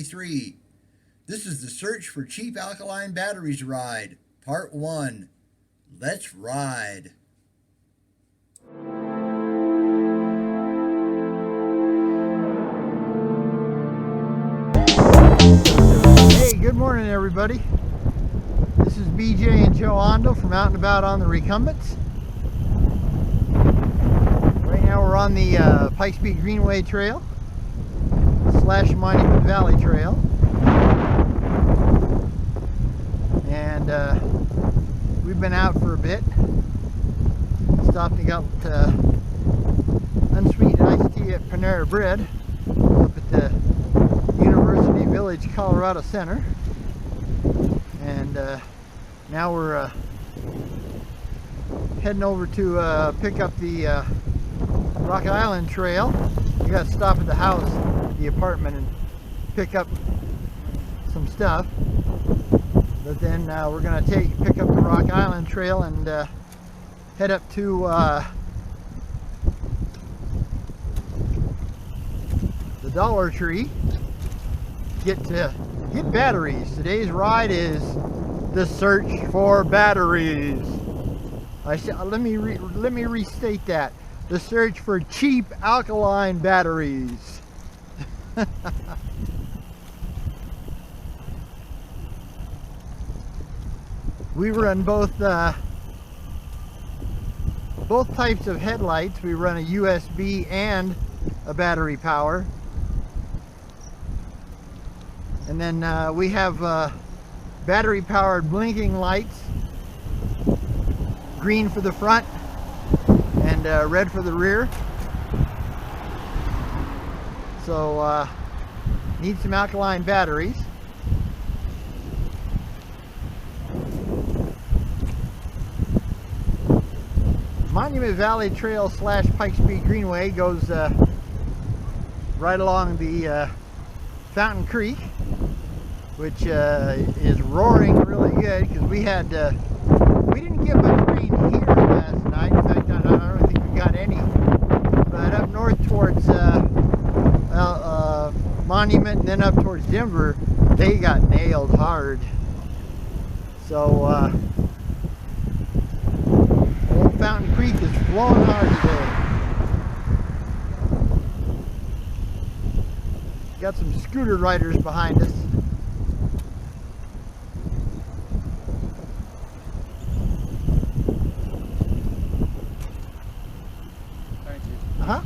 2023. This is the Search for Cheap Alkaline Batteries ride, Part 1. Let's ride. Hey, good morning everybody. This is BJ and Joe Ondo from Out and About on the Recumbents. Right now we're on the Pikes Peak Greenway Trail / Monument Valley Trail. And we've been out for a bit. Stopped and got unsweetened iced tea at Panera Bread up at the University Village, Colorado Center. And now we're heading over to pick up the Rock Island Trail. We got to stop at the house, the apartment, and pick up some stuff. But then we're going to pick up the Rock Island Trail and head up to the Dollar Tree. Get batteries. Today's ride is the search for batteries. Let me restate that. The search for cheap alkaline batteries. We run both types of headlights. We run a USB and a battery power. And then we have battery powered blinking lights, green for the front and red for the rear. So need some alkaline batteries. Monument Valley Trail / Pikes Peak Greenway goes right along the Fountain Creek, which is roaring really good because we didn't get much rain here last night. In fact, I don't think we got any. But up north towards Monument and then up towards Denver, they got nailed hard. So old Fountain Creek is flowing hard today. Got some scooter riders behind us. Thank you. Uh-huh.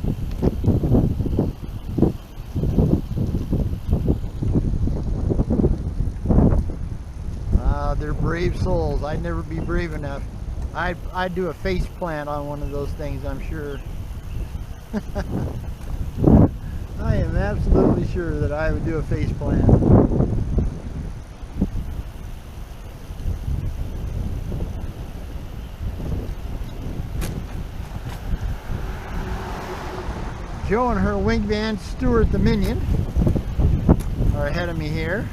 They're brave souls. I'd never be brave enough. I'd do a face plant on one of those things, I'm sure. I am absolutely sure that I would do a face plant. Joe and her wingman, Stuart the Minion, are ahead of me here.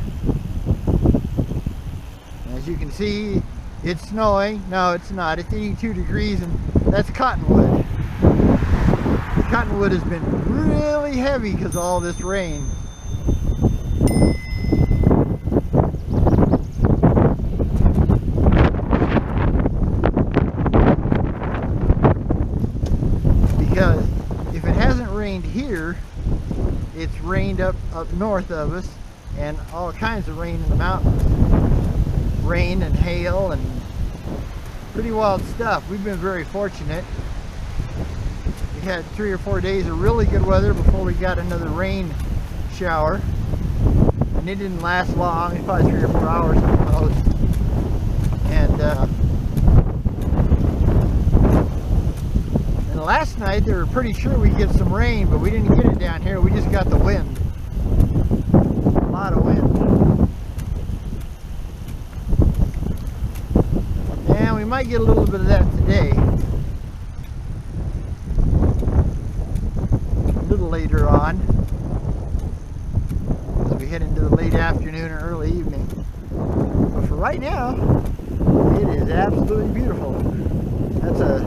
As you can see, it's snowing. No, it's not. It's 82 degrees, and that's cottonwood. The cottonwood has been really heavy because of all this rain. Because if it hasn't rained here, it's rained up north of us, and all kinds of rain in the mountains. Rain and hail and pretty wild stuff. We've been very fortunate. We had 3 or 4 days of really good weather before we got another rain shower, and it didn't last long. It's probably 3 or 4 hours at the most. And last night they were pretty sure we'd get some rain, but we didn't get it down here. We just got the wind. A lot of wind. And we might get a little bit of that today. A little later on, as we head into the late afternoon or early evening. But for right now, it is absolutely beautiful. That's a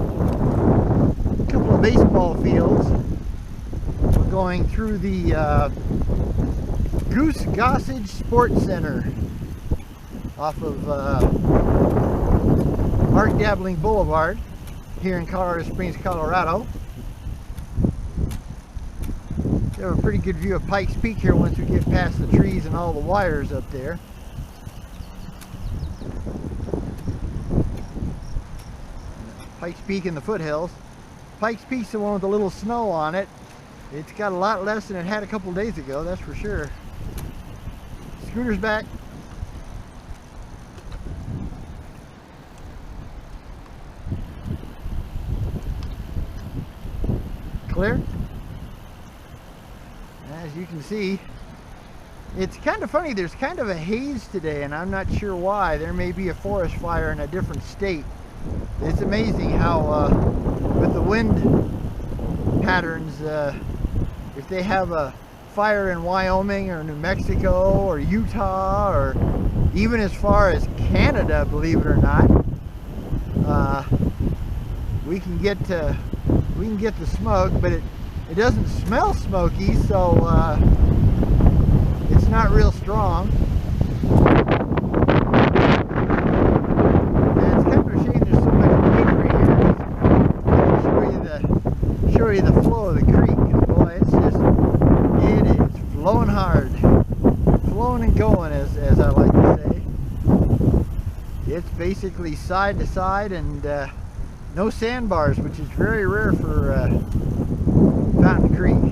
couple of baseball fields. We're going through the Goose Gossage Sports Center off of Arc Dabbling Boulevard here in Colorado Springs, Colorado. We have a pretty good view of Pikes Peak here once we get past the trees and all the wires up there. Pikes Peak in the foothills. Pikes Peak's the one with a little snow on it. It's got a lot less than it had a couple days ago, that's for sure. Scooter's back. Clear. As you can see, it's kind of funny. There's kind of a haze today, and I'm not sure why. There may be a forest fire in a different state. It's amazing how, with the wind patterns, if they have a fire in Wyoming or New Mexico or Utah or even as far as Canada, believe it or not, we can get the smoke, but it doesn't smell smoky, so it's not real strong. And it's kind of a shame there's so much greenery here. I'll show you the flow of the creek. And boy, it is flowing hard, flowing and going, as I like to say. It's basically side to side, and no sandbars, which is very rare for Fountain Creek.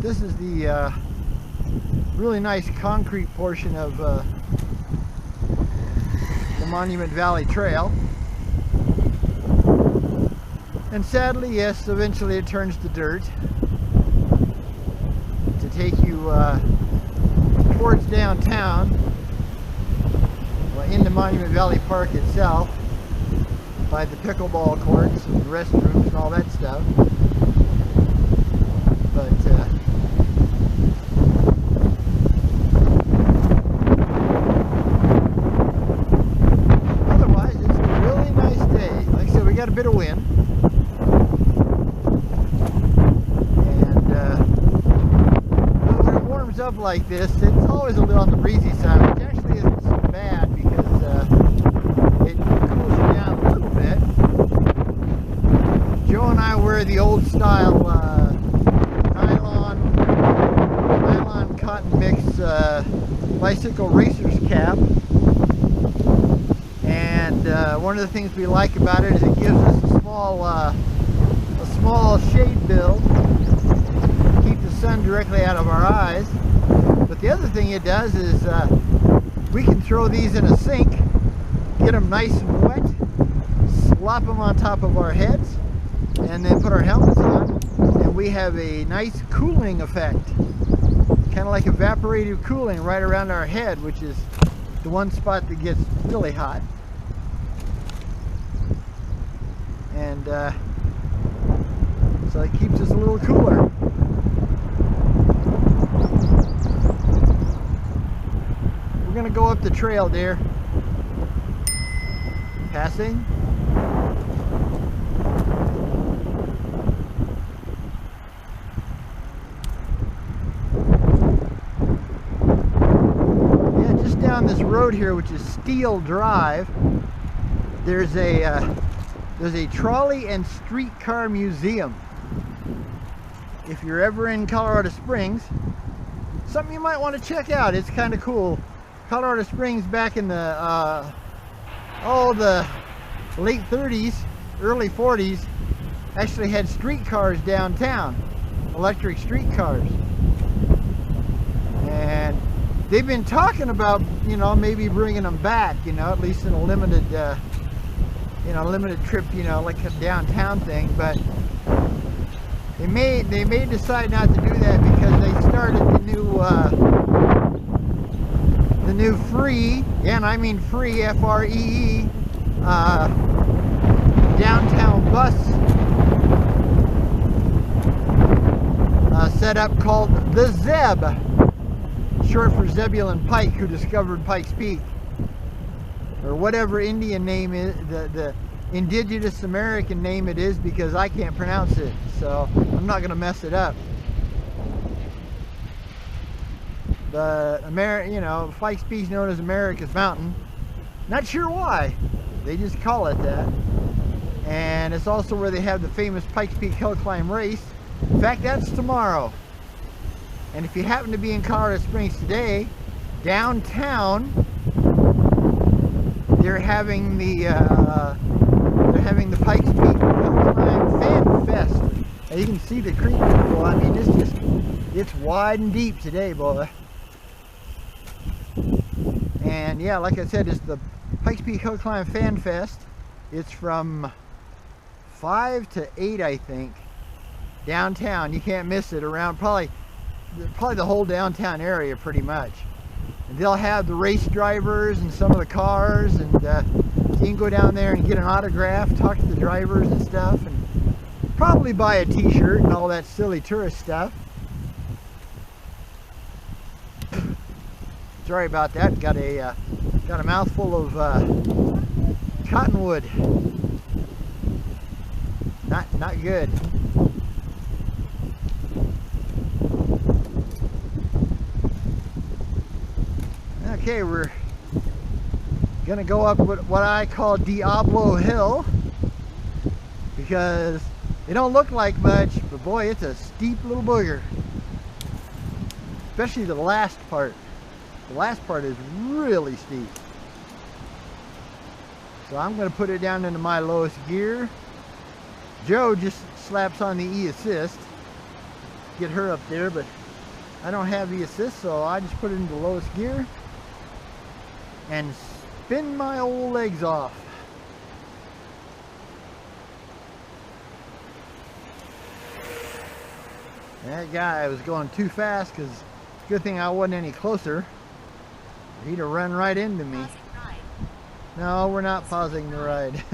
This is the really nice concrete portion of the Monument Valley Trail. And sadly, yes, eventually it turns to dirt to take you towards downtown, into Monument Valley Park itself, by the pickleball courts and restrooms and all that stuff. But otherwise, it's a really nice day. Like I said, we got a bit of wind, and when it warms up like this, it's always a little on the breezy side, which actually isn't so bad, because it cools you down a little bit. Joe and I wear the old style nylon cotton mix bicycle racer's cap, and one of the things we like about it is it gives us a small shade build, keep the sun directly out of our eyes. But the other thing it does is we can throw these in a sink, get them nice and wet, slop them on top of our heads, and then put our helmets on, and we have a nice cooling effect, kind of like evaporative cooling right around our head, which is the one spot that gets really hot. And so it keeps us a little cooler. We're gonna go up the trail, dear. Passing. Yeah, just down this road here, which is Steel Drive, there's a trolley and streetcar museum. If you're ever in Colorado Springs, something you might want to check out. It's kind of cool. Colorado Springs back in the the late 30s, early 40s, actually had streetcars downtown, electric streetcars, and they've been talking about, you know, maybe bringing them back, you know, at least in a limited limited trip, you know, like a downtown thing. But they may decide not to do that because they started the new free, and I mean free, F-R-E-E, downtown bus setup called the Zeb, short for Zebulon Pike, who discovered Pikes Peak, or whatever Indian name is, the indigenous American name it is because I can't pronounce it, so I'm not gonna mess it up. But you know, Pikes Peak is known as America's Mountain. Not sure why, they just call it that. And it's also where they have the famous Pikes Peak Hill Climb race. In fact, that's tomorrow. And if you happen to be in Colorado Springs today, downtown, they're having the Pikes Peak Hill Climb Fan Fest. And you can see the creek. Well, I mean, it's wide and deep today, boy. And yeah, like I said, it's the Pikes Peak Hill Climb Fan Fest. It's from 5 to 8, I think, downtown. You can't miss it. Around probably the whole downtown area, pretty much. And they'll have the race drivers and some of the cars, and so you can go down there and get an autograph, talk to the drivers and stuff, and probably buy a t-shirt and all that silly tourist stuff. Sorry about that. Got a mouthful of cottonwood. Not good. Okay, we're gonna go up what I call Diablo Hill, because it don't look like much, but boy, it's a steep little booger. Especially the last part. The last part is really steep. So I'm going to put it down into my lowest gear. Joe just slaps on the E-assist. Get her up there, but I don't have E-assist, so I just put it into lowest gear and spin my old legs off. That guy was going too fast, because good thing I wasn't any closer. He'd have run right into me. No, we're not pausing the ride.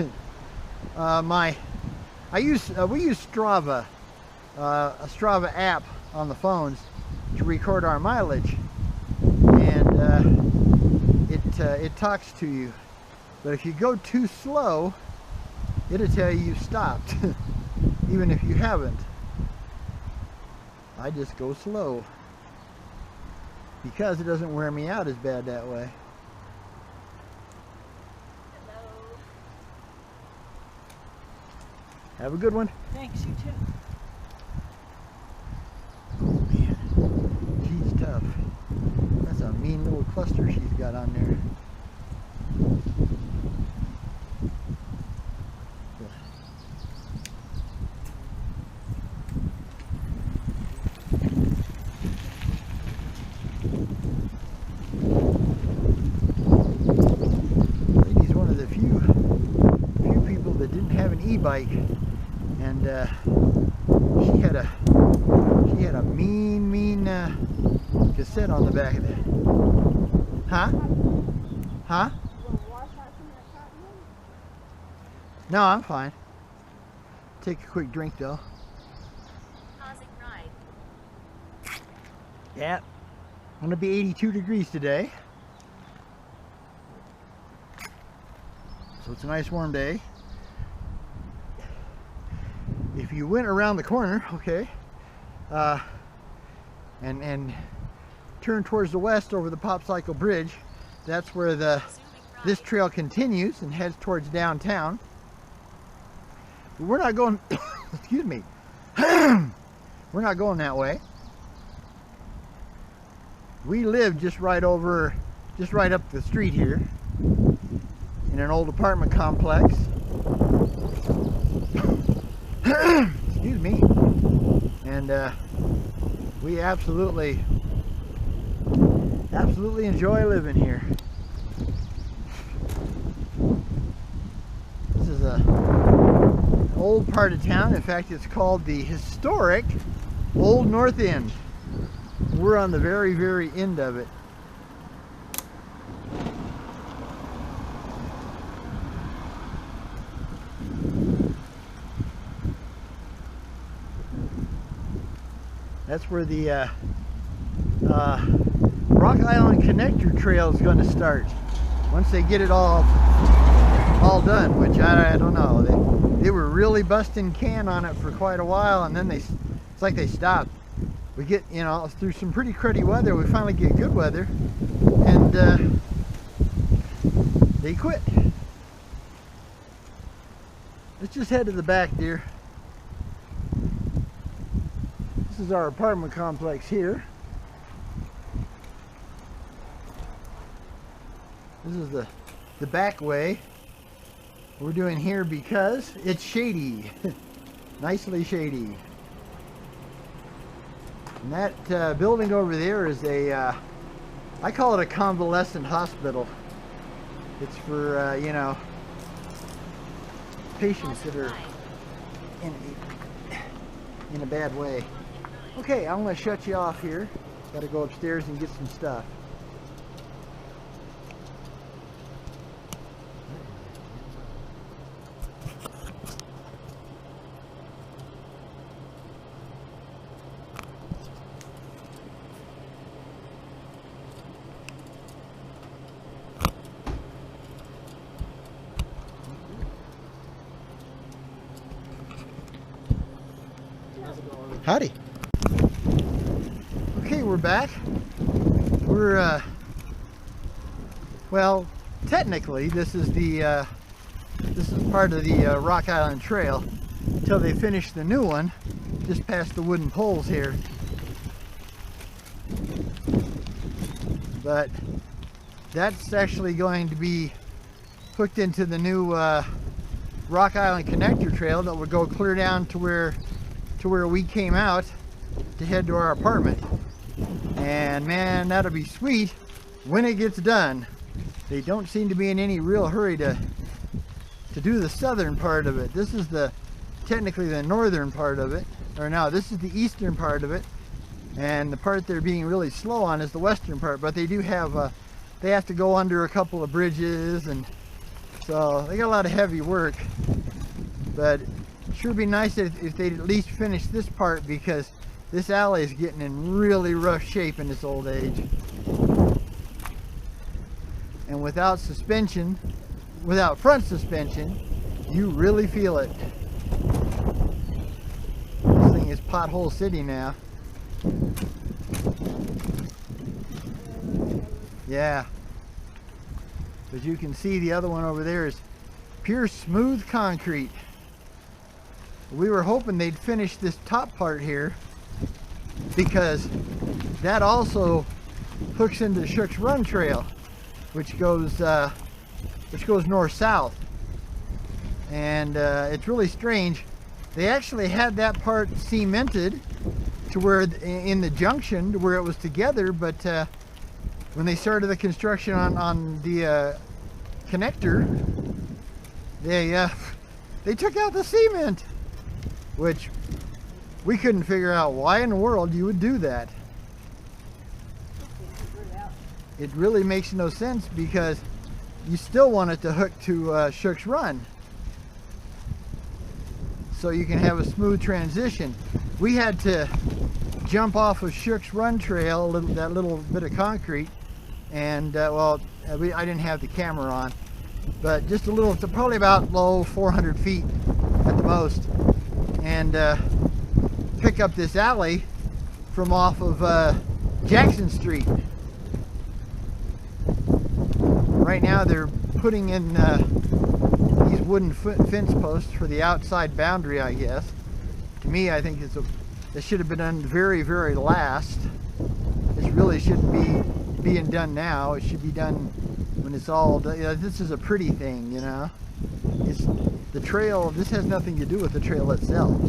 We use Strava, a Strava app on the phones to record our mileage, and it talks to you. But if you go too slow, it'll tell you you've stopped, even if you haven't. I just go slow, because it doesn't wear me out as bad that way. Hello. Have a good one. Thanks, you too. Oh man, she's tough. That's a mean little cluster she's got on there. E-bike, and she had a mean cassette on the back of it. Huh? No, I'm fine. Take a quick drink though. Pausing ride. Yeah, gonna be 82 degrees today, so it's a nice warm day. If you went around the corner, okay, and turn towards the west over the Popsicle Bridge, that's where this trail continues and heads towards downtown. But we're not going, excuse me, we're not going that way. We live just right up the street here in an old apartment complex. Excuse me. And we absolutely enjoy living here. This is an old part of town. In fact, it's called the historic Old North End. We're on the very, very end of it. That's where the Rock Island Connector Trail is going to start. Once they get it all all done, which I don't know. They were really busting can on it for quite a while, and then it's like they stopped. We get, you know, through some pretty cruddy weather, we finally get good weather, and they quit. Let's just head to the back, dear. This is our apartment complex here. This is the back way. We're doing here because it's shady. Nicely shady. And that building over there is a, I call it a convalescent hospital. It's for, you know, patients that are in a bad way. Okay, I'm going to shut you off here. Got to go upstairs and get some stuff. Howdy. Okay, we're back. We're well, technically this is part of the Rock Island Trail until they finish the new one just past the wooden poles here. But that's actually going to be hooked into the new Rock Island Connector Trail that will go clear down to where we came out to head to our apartment. And man, that'll be sweet when it gets done. They don't seem to be in any real hurry to do the southern part of it. This is technically the northern part of it, or no, this is the eastern part of it, and the part they're being really slow on is the western part. But they do have they have to go under a couple of bridges, and so they got a lot of heavy work. But sure be nice if they'd at least finish this part, because this alley is getting in really rough shape in this old age. And without suspension, without front suspension, you really feel it. This thing is pothole city now. Yeah. As you can see, the other one over there is pure smooth concrete. We were hoping they'd finish this top part here, because that also hooks into the Seach Run Trail, which goes north-south. And it's really strange. They actually had that part cemented to where in the junction to where it was together, but when they started the construction on the connector, they took out the cement, which we couldn't figure out why in the world you would do that. It really makes no sense, because you still want it to hook to Seach Run, so you can have a smooth transition. We had to jump off of Seach Run Trail, that little bit of concrete, and well, I didn't have the camera on, but just a little, probably about 400 feet at the most, and pick up this alley from off of Jackson Street. Right now they're putting in these wooden fence posts for the outside boundary, I guess. To me, I think this should have been done very, very last. This really shouldn't be being done now. It should be done when it's all done. You know, this is a pretty thing, you know. It's the trail. This has nothing to do with the trail itself.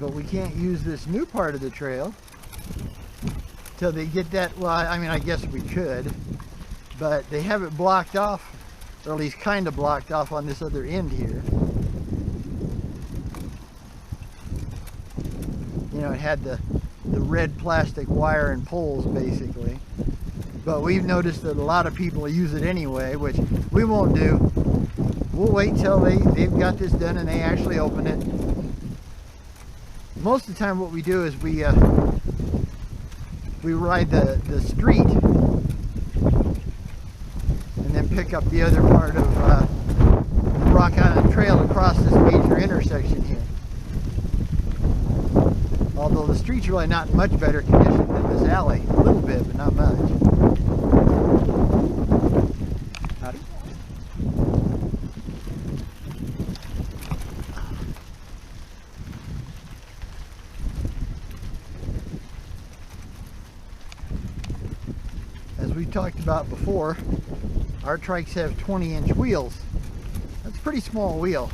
But we can't use this new part of the trail till they get that. Well, I mean, I guess we could, but they have it blocked off, or at least kind of blocked off on this other end here. You know, it had the red plastic wire and poles basically. But we've noticed that a lot of people use it anyway, which we won't do. We'll wait till they've got this done and they actually open it. Most of the time what we do is we ride the street and then pick up the other part of the Rock Island Trail across this major intersection here. Although the street's really not in much better condition than this alley. A little bit, but not much. Howdy. As we talked about before, our trikes have 20-inch wheels. That's a pretty small wheel.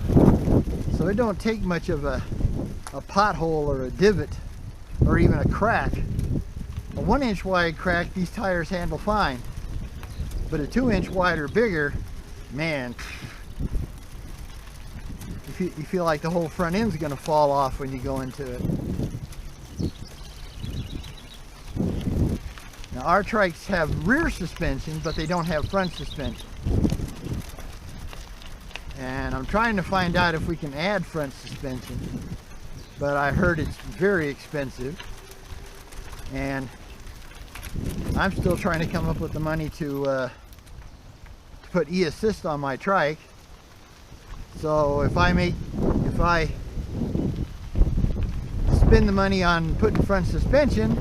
So it don't take much of a pothole or a divot or even a crack. A 1-inch wide crack these tires handle fine, but a 2-inch wide or bigger, man, you feel like the whole front end's going to fall off when you go into it. Now our trikes have rear suspension, but they don't have front suspension. And I'm trying to find out if we can add front suspension, but I heard it's very expensive, and I'm still trying to come up with the money to put e-assist on my trike. So if I spend the money on putting front suspension,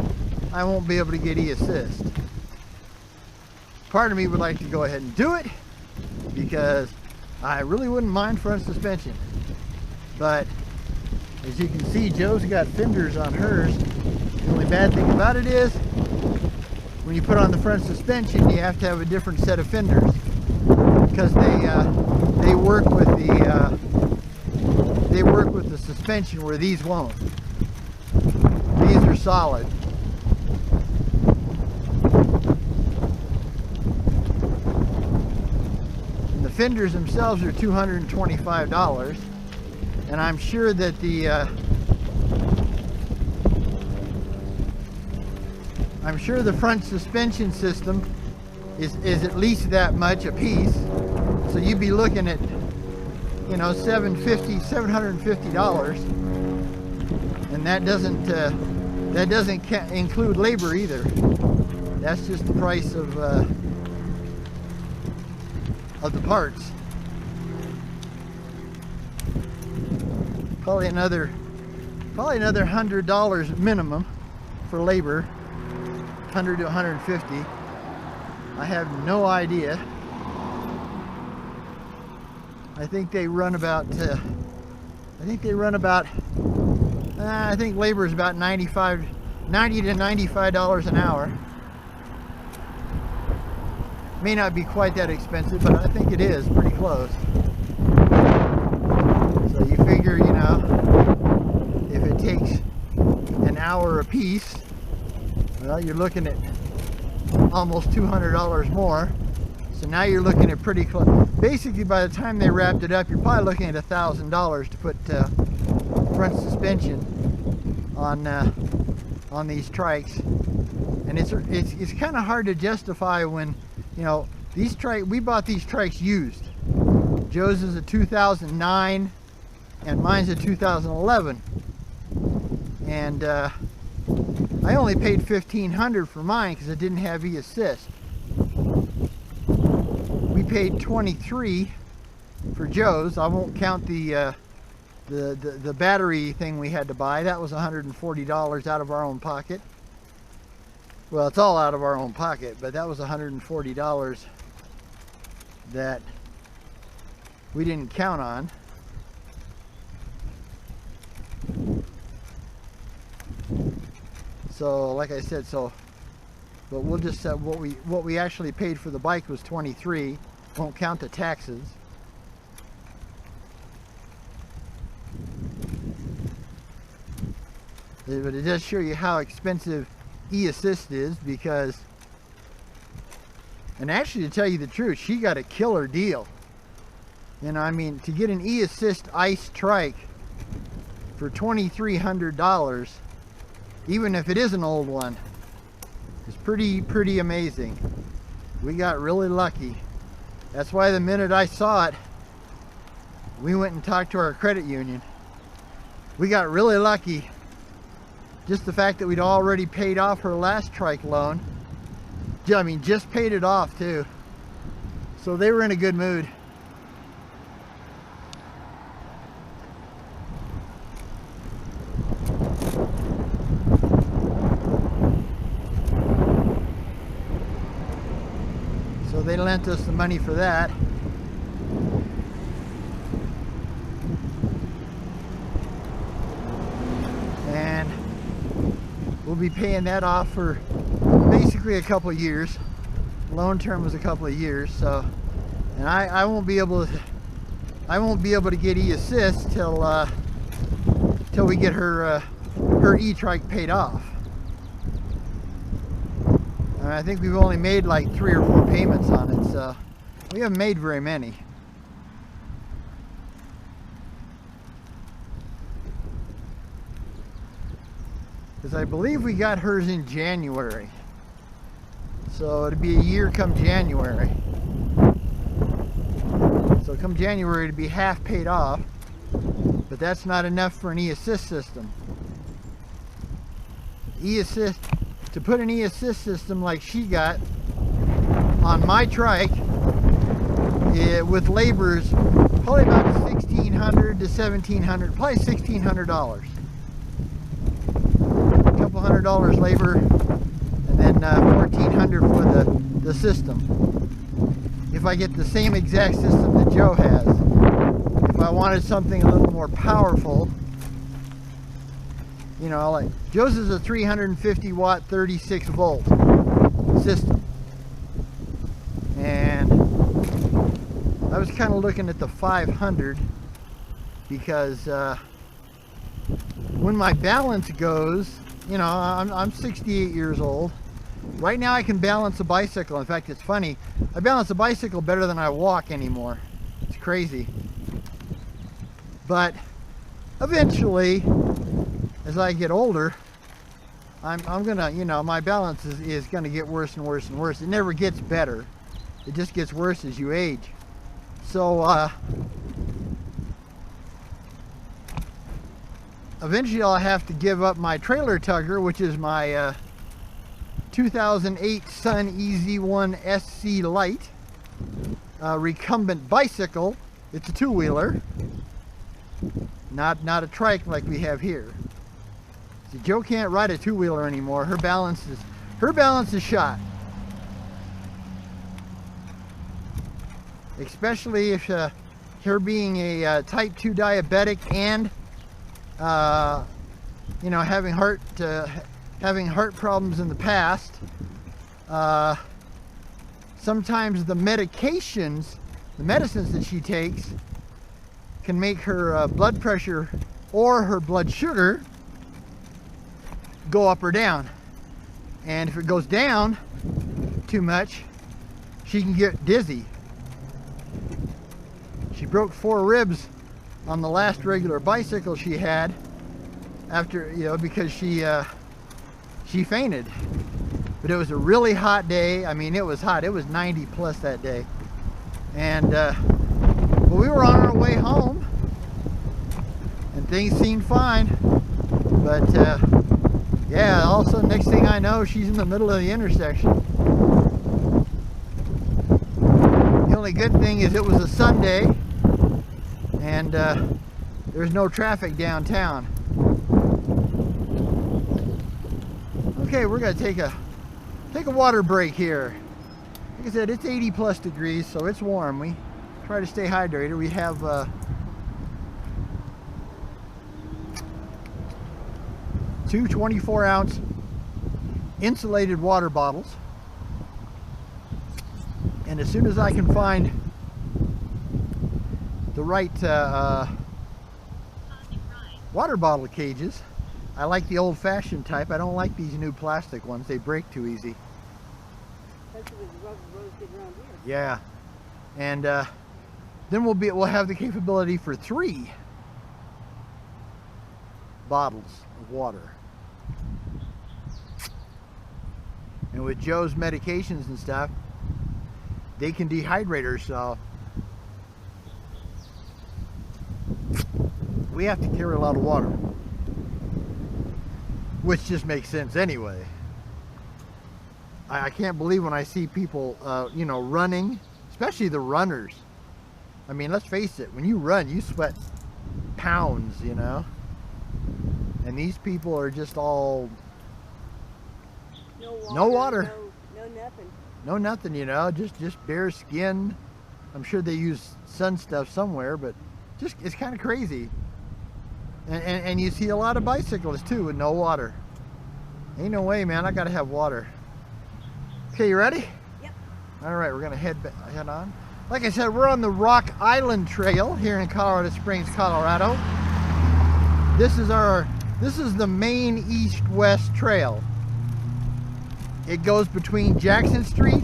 I won't be able to get e-assist. Part of me would like to go ahead and do it because I really wouldn't mind front suspension, but as you can see, Joe's got fenders on hers. The only bad thing about it is when you put on the front suspension, you have to have a different set of fenders because they work with the suspension where these won't. These are solid. And the fenders themselves are $225. And I'm sure that the front suspension system is at least that much a piece. So you'd be looking at, you know, $750, and that doesn't include labor either. That's just the price of the parts. Probably another $100 minimum for labor, 100 to 150. I have no idea. I think they run about. I think labor is about $90 to $95 an hour. May not be quite that expensive, but I think it is pretty close. So you figure, you know, if it takes an hour a piece, well, you're looking at almost $200 more. So now you're looking at pretty close. Basically, by the time they wrapped it up, you're probably looking at $1,000 to put front suspension on these trikes. And it's kind of hard to justify when, you know, we bought these trikes used. Joe's is a 2009 and mine's a 2011, and I only paid $1,500 for mine because it didn't have e-assist. We paid $23 for Joe's. I won't count the battery thing we had to buy. That was $140 out of our own pocket. Well, it's all out of our own pocket, but that was $140 that we didn't count on. So like I said, but we'll just set what we actually paid for the bike was $23. Won't count the taxes. But it does show you how expensive e-assist is, because, and actually, to tell you the truth, she got a killer deal. You know, I mean, to get an e-assist ice trike for $2,300, even if it is an old one. It's pretty amazing. We got really lucky. That's why the minute I saw it, we went and talked to our credit union. We got really lucky. Just the fact that we'd already paid off her last Trike loan. I mean, just paid it off too. So they were in a good mood. So they lent us the money for that. And we'll be paying that off for basically a couple of years. Loan term was a couple of years, so, and I won't be able to get e-assist till we get her e-trike paid off. And I think we've only made like 3 or 4 payments on it, so we haven't made very many. Because I believe we got hers in January. So it'll be a year come January. So come January it'll be half paid off. But that's not enough for an e-assist system. E-assist, to put an e-assist system like she got on my Trike, with labors, probably about $1,600 to $1,700, probably $1,600. A couple $100 labor, and then $1,400 for the system. If I get the same exact system that Joe has. If I wanted something a little more powerful, you know, like Joe's is a 350 watt 36 volt system, and I was kind of looking at the 500 because when my balance goes, you know, I'm 68 years old. Right now I can balance a bicycle. In fact, it's funny, I balance a bicycle better than I walk anymore. It's crazy. But eventually, as I get older, I'm gonna, you know, my balance is gonna get worse and worse and worse. It never gets better. It just gets worse as you age. So eventually I'll have to give up my trailer tugger, which is my 2008 Sun EZ1 SC Lite recumbent bicycle. It's a two-wheeler, not a trike like we have here. So Joe can't ride a two-wheeler anymore. Her balance is shot. Especially if her being a type 2 diabetic and you know, having heart problems in the past. Sometimes the medicines that she takes can make her blood pressure or her blood sugar go up or down. And if it goes down too much, she can get dizzy. She broke 4 ribs on the last regular bicycle she had after, you know, because she fainted. But it was a really hot day. I mean, it was hot. It was 90 plus that day. And well, we were on our way home and things seemed fine. But yeah, all of a sudden, next thing I know, she's in the middle of the intersection. The only good thing is it was a Sunday and there's no traffic downtown. Okay, we're gonna take a water break here. Like I said, it's 80 plus degrees, so it's warm. We try to stay hydrated. We have 2 24-ounce insulated water bottles, and as soon as I can find the right water bottle cages, I like the old-fashioned type. I don't like these new plastic ones. They break too easy. Yeah, and then we'll have the capability for 3 bottles of water. And with Joe's medications and stuff, they can dehydrate her, so we have to carry a lot of water, which just makes sense anyway. I can't believe when I see people, you know, running, especially the runners. I mean, let's face it, when you run, you sweat pounds, you know, and these people are just all no water. No nothing. No nothing, you know, just bare skin. I'm sure they use sun stuff somewhere, but just, it's kind of crazy. And you see a lot of bicyclists too with no water. Ain't no way, man, I gotta have water. Okay, you ready? Yep. All right, we're gonna head on. Like I said, we're on the Rock Island Trail here in Colorado Springs, Colorado. This is the main east-west trail. It goes between Jackson Street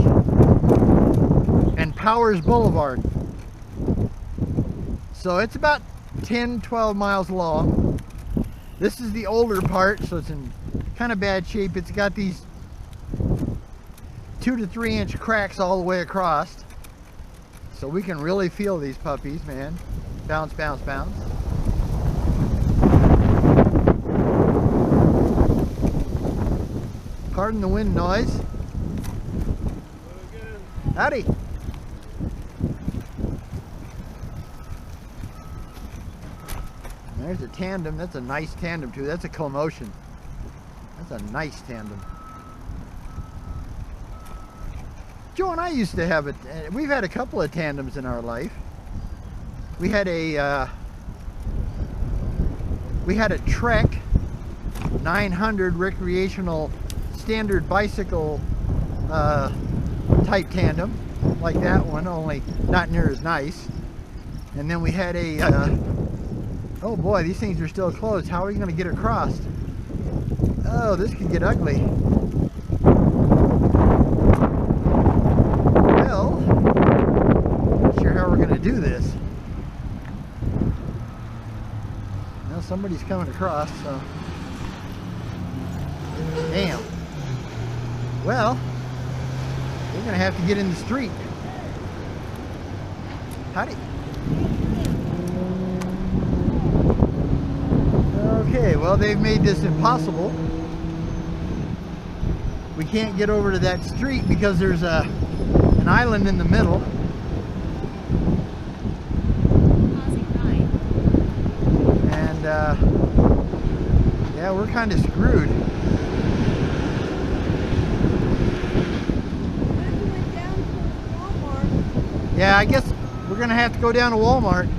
and Powers Boulevard. So it's about 10-12 miles long. This is the older part, so it's in kind of bad shape. It's got these 2 to 3 inch cracks all the way across. So we can really feel these puppies, man. Bounce, bounce, bounce. Pardon the wind noise. Howdy. There's a tandem. That's a nice tandem too. That's a commotion. That's a nice tandem. Joe and I used to have it. We've had a couple of tandems in our life. We had a Trek 900 recreational standard bicycle type tandem, like that one, only not near as nice. And then we had a oh boy, these things are still closed. How are we going to get across? Oh, this could get ugly. Well, not sure how we're going to do this. Well, somebody's coming across, so. Damn. Well, we're going to have to get in the street. Howdy. Okay, well, they've made this impossible. We can't get over to that street because there's an island in the middle. And yeah, we're kind of screwed. Yeah, I guess we're gonna have to go down to Walmart.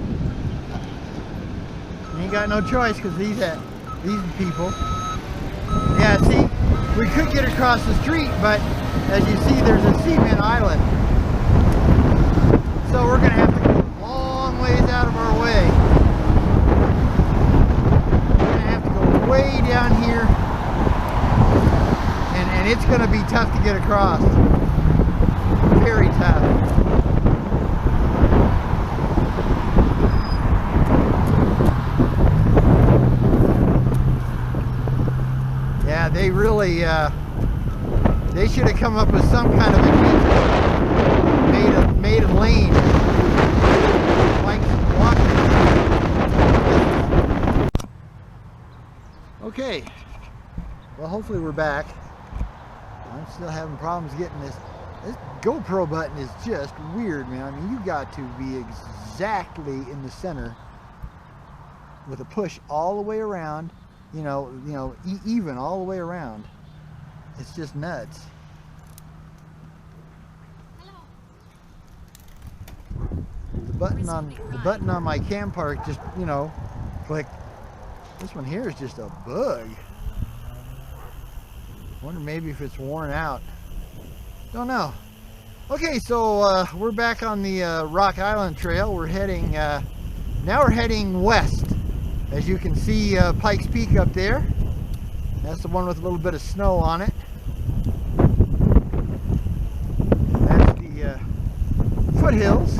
You ain't got no choice because these people. Yeah, see, we could get across the street, but as you see, there's a cement island. So we're gonna have to go a long ways out of our way. We're gonna have to go way down here, and it's gonna be tough to get across. Very tough. Yeah, they really, they should have come up with some kind of a made a lane. Like walking. Okay, well, hopefully we're back. I'm still having problems getting this GoPro button is just weird, man. I mean, you got to be exactly in the center with a push all the way around. You know, even all the way around. It's just nuts. The button on my cam park just, you know, click. This one here is just a bug. Wonder maybe if it's worn out. Don't know. Okay, so we're back on the Rock Island Trail. We're heading now we're heading west. As you can see, Pikes Peak up there. That's the one with a little bit of snow on it. And that's the foothills.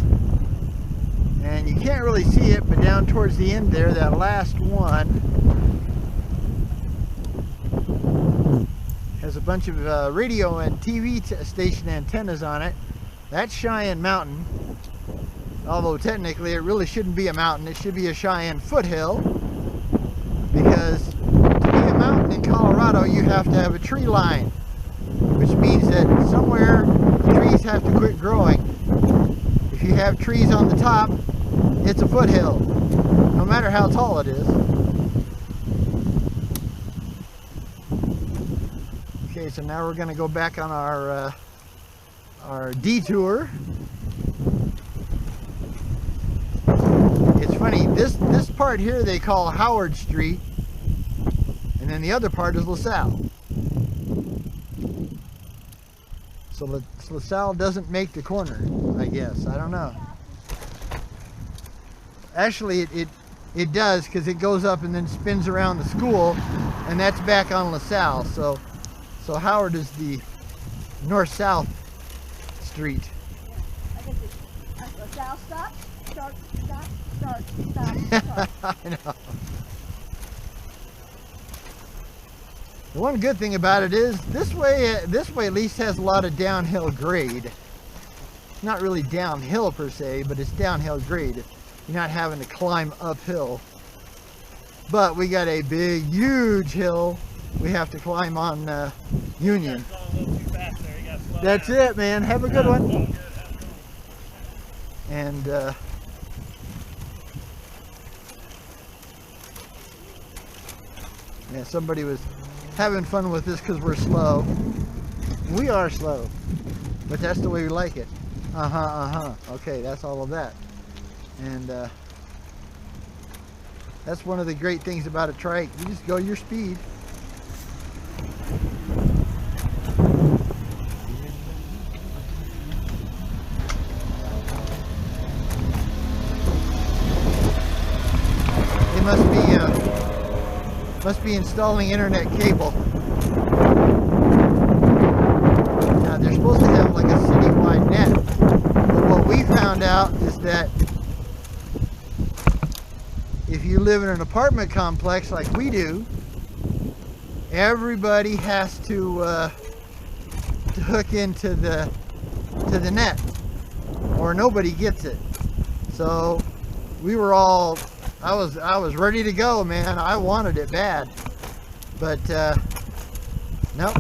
And you can't really see it, but down towards the end there, that last one has Has a bunch of radio and TV station antennas on it. That's Cheyenne Mountain. Although technically it really shouldn't be a mountain. It should be a Cheyenne foothill. Because to be a mountain in Colorado, you have to have a tree line. Which means that somewhere the trees have to quit growing. If you have trees on the top, it's a foothill. No matter how tall it is. Okay, so now we're going to go back on our detour. It's funny, this part here they call Howard Street, and then the other part is LaSalle. So LaSalle doesn't make the corner, I guess. I don't know. Actually, it does, because it goes up and then spins around the school, and that's back on LaSalle. So Howard is the north-south street. I guess it's LaSalle stop, start, stop, start, stop, start. I know. The one good thing about it is this way at least has a lot of downhill grade. Not really downhill per se, but it's downhill grade. You're not having to climb uphill. But we got a big, huge hill we have to climb on Union. That's it, man. Have a good one. And yeah, somebody was having fun with this because we're slow. We are slow, but that's the way we like it. Okay, that's all of that. And that's one of the great things about a trike. You just go your speed. They must be installing internet cable. Now they're supposed to have like a citywide net, but what we found out is that if you live in an apartment complex like we do, everybody has to hook into the net, or nobody gets it. So we were all, I was ready to go, man. I wanted it bad, but nope.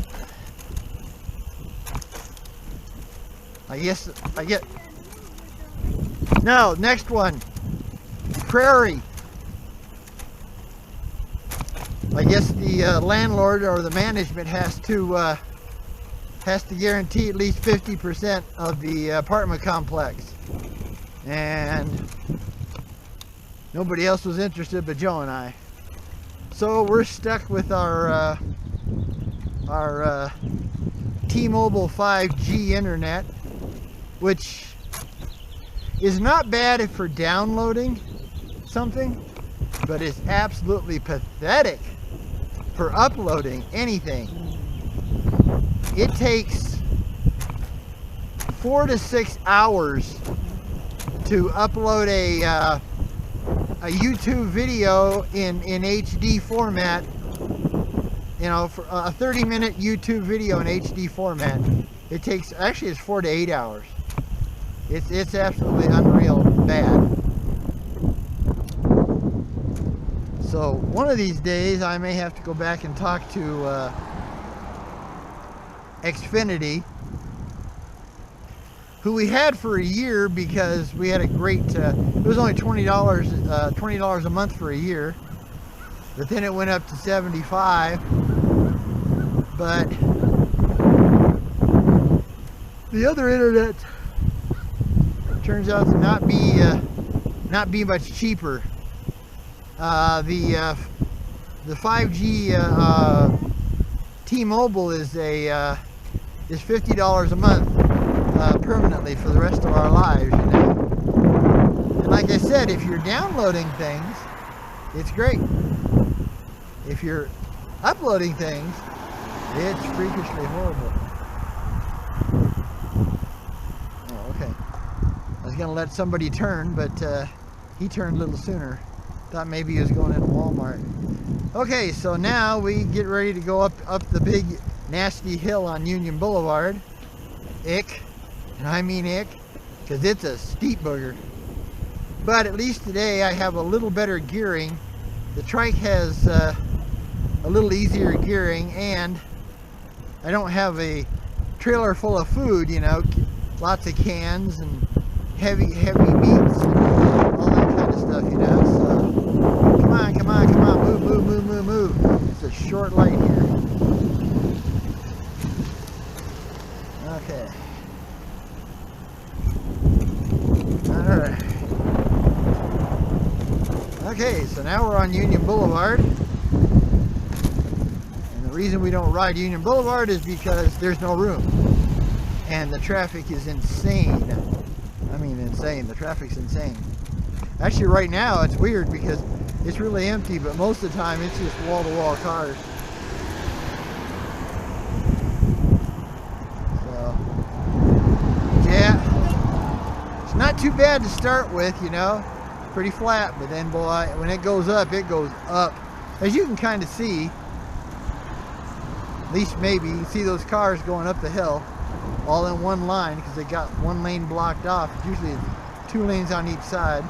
I get no. Next one, Prairie. I guess the landlord or the management has to guarantee at least 50% of the apartment complex, and nobody else was interested but Joe and I. So we're stuck with our T-Mobile 5G internet, which is not bad for downloading something, but it's absolutely pathetic for uploading anything. It takes 4 to 6 hours to upload a YouTube video in HD format. You know, for a 30-minute YouTube video in HD format, it takes, actually it's 4 to 8 hours. It's absolutely unreal bad. So one of these days I may have to go back and talk to Xfinity, who we had for a year because we had a great, it was only $20 a month for a year, but then it went up to $75. But the other internet turns out to not be much cheaper. The 5G T-Mobile is $50 a month permanently for the rest of our lives, you know. And like I said, if you're downloading things, it's great. If you're uploading things, it's freakishly horrible. Oh, okay. I was gonna let somebody turn, but he turned a little sooner. Thought maybe he was going into Walmart. Okay, so now we get ready to go up the big nasty hill on Union Boulevard. Ick, and I mean ick, because it's a steep booger. But at least today I have a little better gearing. The Trike has a little easier gearing, and I don't have a trailer full of food, you know, lots of cans and heavy meats and all that kind of stuff, you know. So come on, move. It's a short light here. Okay. Alright. Okay, so now we're on Union Boulevard. And the reason we don't ride Union Boulevard is because there's no room. And the traffic is insane. I mean insane. The traffic's insane. Actually right now it's weird because it's really empty, but most of the time it's just wall-to-wall cars. So, yeah. It's not too bad to start with, you know. Pretty flat, but then boy, when it goes up, as you can kind of see. At least maybe you see those cars going up the hill all in one line because they got one lane blocked off. Usually it's 2 lanes on each side,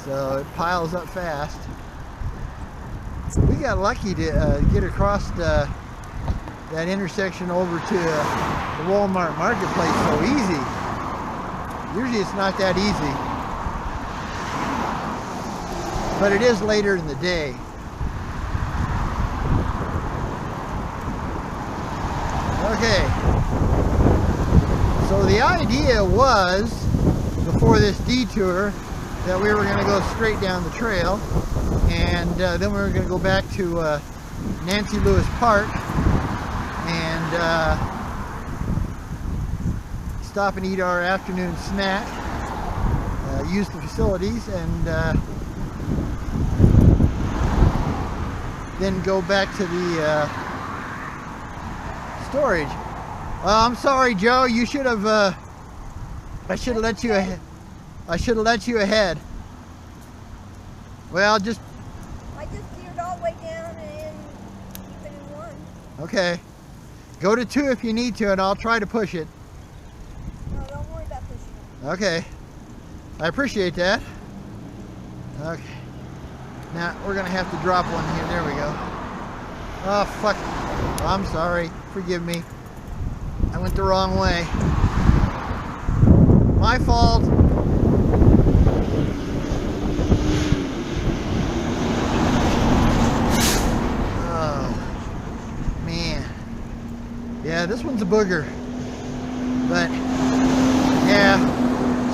so it piles up fast. We got lucky to get across that intersection over to the Walmart marketplace so easy. Usually it's not that easy. But it is later in the day. Okay. So the idea was, before this detour, that we were going to go straight down the trail. And then we were going to go back to Nancy Lewis Park and stop and eat our afternoon snack. Use the facilities and then go back to the storage. I'm sorry, Joe. You should have. I should have let you ahead. I should have let you ahead. Well, I just geared all the way down and keep it in 1. Okay. Go to 2 if you need to, and I'll try to push it. No, don't worry about pushing it. Okay. I appreciate that. Okay. Now, we're going to have to drop one here. There we go. Oh, fuck. I'm sorry. Forgive me. I went the wrong way. My fault. Oh, man. Yeah, this one's a booger. But, yeah.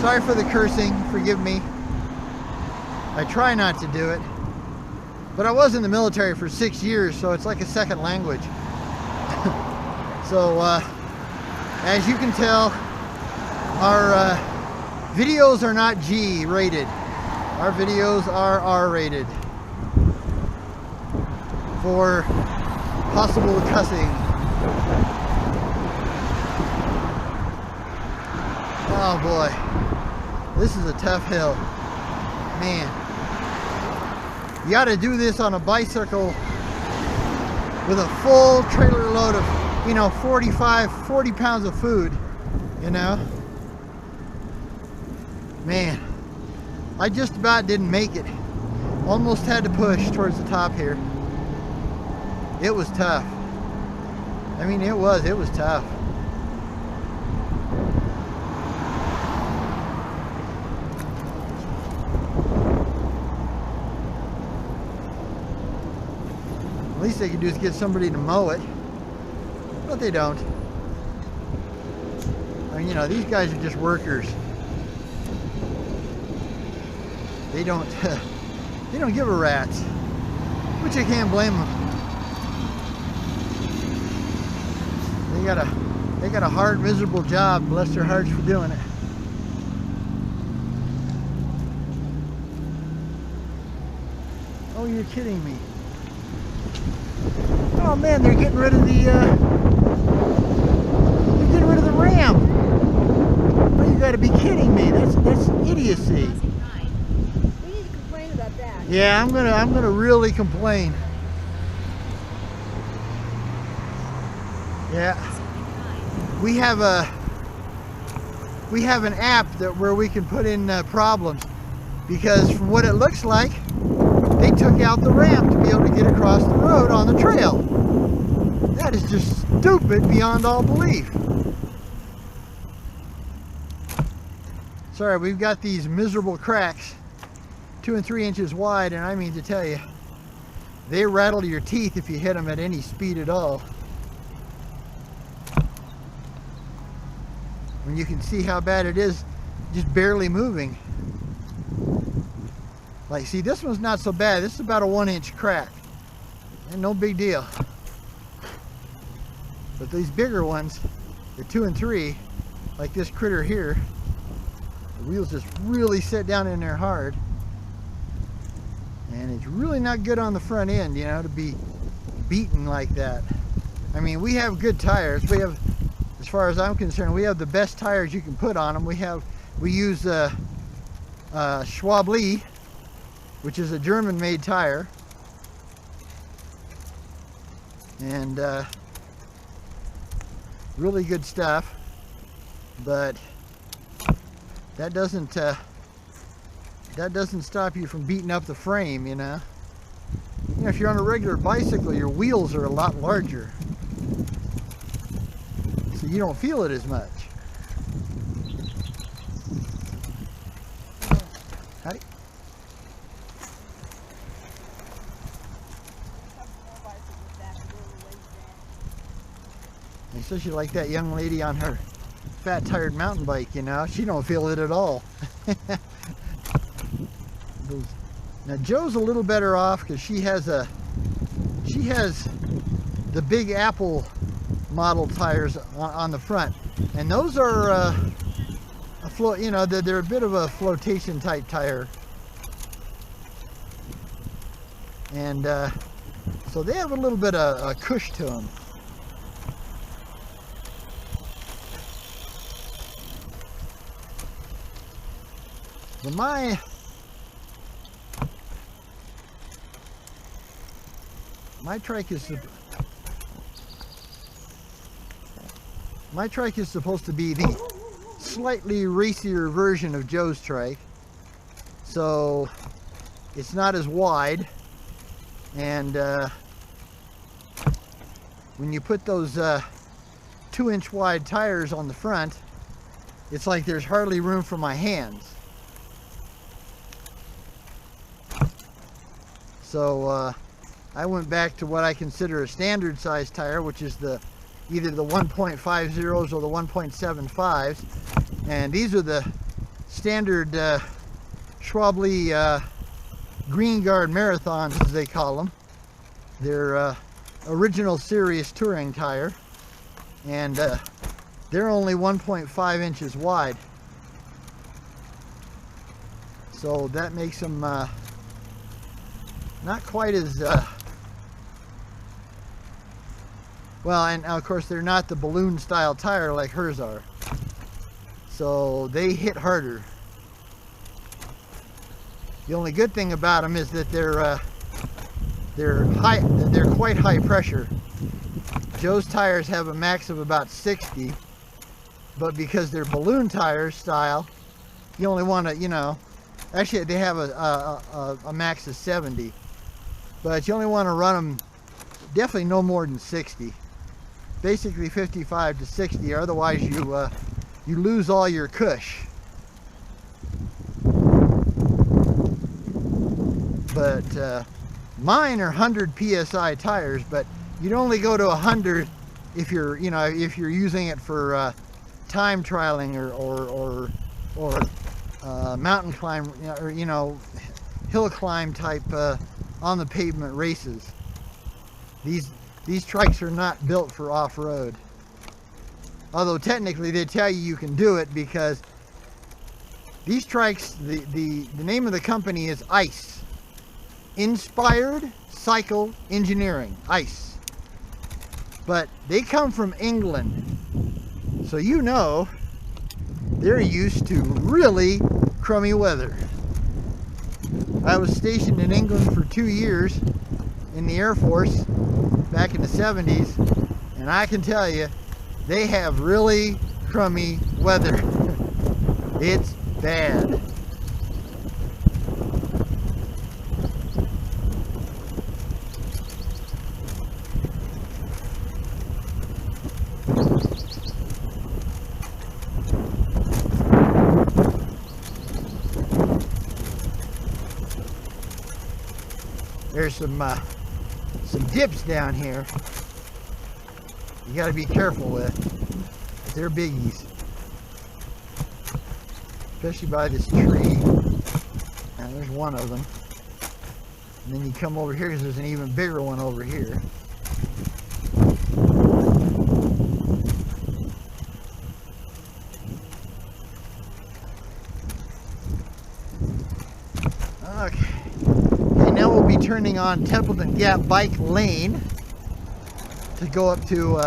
Sorry for the cursing. Forgive me. I try not to do it. But I was in the military for 6 years, so it's like a second language. So, as you can tell, our videos are not G rated. Our videos are R rated. For possible cussing. Oh boy. This is a tough hill. Man. You got to do this on a bicycle with a full trailer load of, you know, 40 pounds of food, you know. Man, I just about didn't make it. Almost had to push towards the top here. It was tough. I mean, it was tough. At least they could do is get somebody to mow it, but they don't. I mean, you know, these guys are just workers. They don't give a rat's, which I can't blame them. They got a hard, miserable job. Bless their hearts for doing it. Oh, you're kidding me. Oh man, they're getting rid of the ramp. Oh, you gotta be kidding me. That's idiocy. We need to complain about that. Yeah, I'm gonna really complain. Yeah. We have an app where we can put in problems, because from what it looks like, they took out the ramp to be able to get across the road on the trail. That is just stupid beyond all belief. Sorry, we've got these miserable cracks, 2 and 3 inches wide, and I mean to tell you, they rattle your teeth if you hit them at any speed at all. When you can see how bad it is, just barely moving. Like, see, this one's not so bad. This is about a 1-inch crack, and no big deal. But these bigger ones, the 2 and 3, like this critter here, the wheels just really set down in there hard, and it's really not good on the front end, you know, to be beaten like that. I mean, we have good tires. We have, as far as I'm concerned, we have the best tires you can put on them. We use Schwab-Lee, which is a German-made tire, and really good stuff. But that doesn't stop you from beating up the frame, you know. You know, if you're on a regular bicycle, your wheels are a lot larger, so you don't feel it as much. Howdy. Especially like that young lady on her fat tired mountain bike, you know, she don't feel it at all. Now Joe's a little better off because she has the Big Apple model tires on the front, and those are you know, they're a bit of a flotation type tire, and so they have a little bit of a cush to them. But my Trike is supposed to be the slightly racier version of Joe's Trike, so it's not as wide, and when you put those 2-inch wide tires on the front, it's like there's hardly room for my hands. So I went back to what I consider a standard size tire, which is either the 1.50s or the 1.75s, and these are the standard Schwab-Lee Green Guard Marathons, as they call them. They're original series touring tire, and they're only 1.5 inches wide, so that makes them not quite as well, and of course they're not the balloon style tire like hers are, so they hit harder. The only good thing about them is that they're quite high pressure. Joe's tires have a max of about 60, but because they're balloon tire style, you only want to, you know, actually they have a max of 70, but you only want to run them definitely no more than 60, basically 55 to 60, otherwise you lose all your cush. But mine are 100 psi tires, but you'd only go to 100 if you're, you know, if you're using it for time trialing or mountain climb, or, you know, hill climb type on the pavement races. These trikes are not built for off-road, although technically they tell you can do it, because these trikes, the name of the company is ICE, Inspired Cycle Engineering, ICE, but they come from England, so you know they're used to really crummy weather. I was stationed in England for 2 years in the Air Force back in the 70s, and And I can tell you, they have really crummy weather. It's bad. There's some dips down here you got to be careful with. They're biggies, especially by this tree. And there's one of them. And then you come over here because there's an even bigger one over here. Okay. Okay, now we'll be turning on Templeton Gap Bike Lane to go up to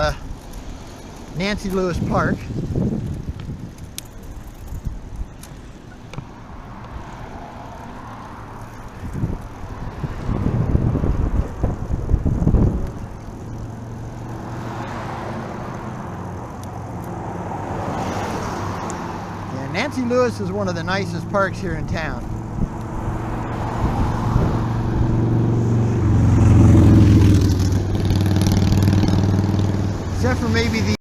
Nancy Lewis Park. Yeah, Nancy Lewis is one of the nicest parks here in town. Except for maybe the